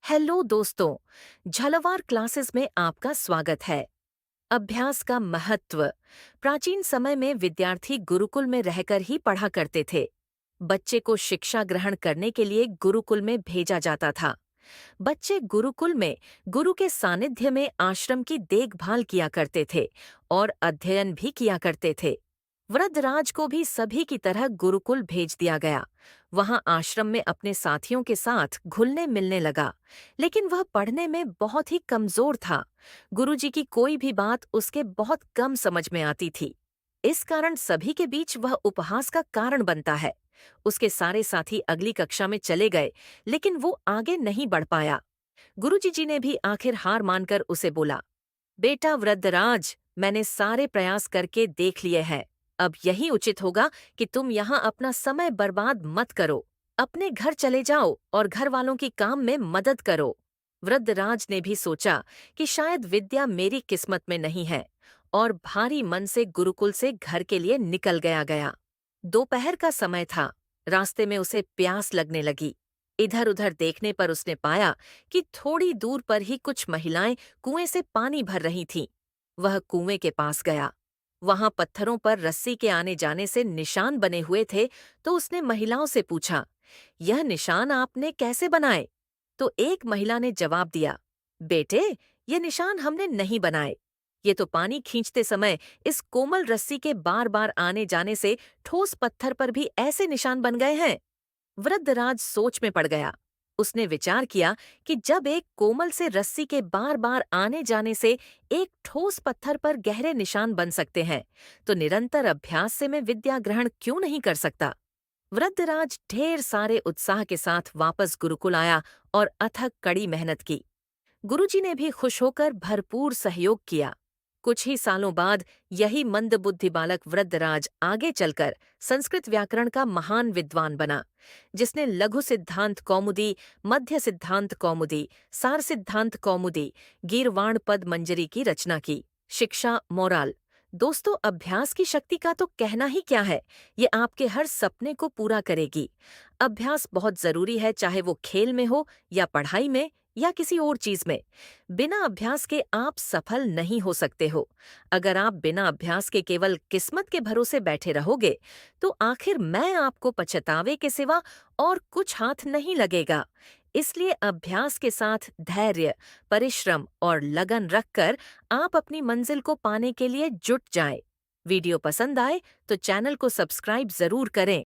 Hello दोस्तों, झलवार classes में आपका स्वागत है। अभ्यास का महत्व। प्राचीन समय में विद्यार्थी गुरुकुल में रहकर ही पढ़ा करते थे। बच्चे को शिक्षा ग्रहण करने के लिए गुरुकुल में भेजा जाता था। बच्चे गुरुकुल में गुरु के सानिध्य में आश्रम की देखभाल किया करते थे और अध्ययन भी किया करते थे। वृद्धराज को भी सभी की तरह गुरुकुल भेज दिया गया। वहां आश्रम में अपने साथियों के साथ घुलने मिलने लगा, लेकिन वह पढ़ने में बहुत ही कमजोर था। गुरुजी की कोई भी बात उसके बहुत कम समझ में आती थी। इस कारण सभी के बीच वह उपहास का कारण बनता है। उसके सारे साथी अगली कक्षा में चले गए, लेकिन वो आगे नहीं बढ़ पाया। गुरुजी जी ने भी आखिर हार मानकर उसे बोला, बेटा वृद्धराज, मैंने सारे प्रयास करके देख लिए हैं। अब यही उचित होगा कि तुम यहाँ अपना समय बर्बाद मत करो। अपने घर चले जाओ और घर वालों की काम में मदद करो। वृद्धराज ने भी सोचा कि शायद विद्या मेरी किस्मत में नहीं है, और भारी मन से गुरुकुल से घर के लिए निकल गया। दोपहर का समय था। रास्ते में उसे प्यास लगने लगी। इधर उधर देखने पर उसने पाया कि थोड़ी दूर पर ही कुछ महिलाएं कुएं से पानी भर रही थीं। वह कुएं के पास गया। वहां पत्थरों पर रस्सी के आने जाने से निशान बने हुए थे, तो उसने महिलाओं से पूछा, यह निशान आपने कैसे बनाए? तो एक महिला ने जवाब दिया, बेटे, ये निशान हमने नहीं बनाए। ये तो पानी खींचते समय इस कोमल रस्सी के बार बार आने जाने से ठोस पत्थर पर भी ऐसे निशान बन गए हैं। वृद्धराज सोच में पड़ गया। उसने विचार किया कि जब एक कोमल से रस्सी के बार बार आने जाने से एक ठोस पत्थर पर गहरे निशान बन सकते हैं, तो निरंतर अभ्यास से मैं विद्या ग्रहण क्यों नहीं कर सकता। वृद्धराज ढेर सारे उत्साह के साथ वापस गुरुकुल आया और अथक कड़ी मेहनत की। गुरुजी ने भी खुश होकर भरपूर सहयोग किया। कुछ ही सालों बाद यही मंदबुद्धि बालक वृद्धराज आगे चलकर संस्कृत व्याकरण का महान विद्वान बना, जिसने लघु सिद्धांत कौमुदी, मध्य सिद्धांत कौमुदी, सार सिद्धांत कौमुदी, गीर्वाण पद मंजरी की रचना की। शिक्षा मोराल। दोस्तों, अभ्यास की शक्ति का तो कहना ही क्या है। ये आपके हर सपने को पूरा करेगी। अभ्यास बहुत जरूरी है, चाहे वो खेल में हो या पढ़ाई में या किसी और चीज में। बिना अभ्यास के आप सफल नहीं हो सकते हो। अगर आप बिना अभ्यास के केवल किस्मत के भरोसे बैठे रहोगे, तो आखिर मैं आपको पछतावे के सिवा और कुछ हाथ नहीं लगेगा। इसलिए अभ्यास के साथ धैर्य, परिश्रम और लगन रखकर आप अपनी मंजिल को पाने के लिए जुट जाएं। वीडियो पसंद आए तो चैनल को सब्सक्राइब जरूर करें।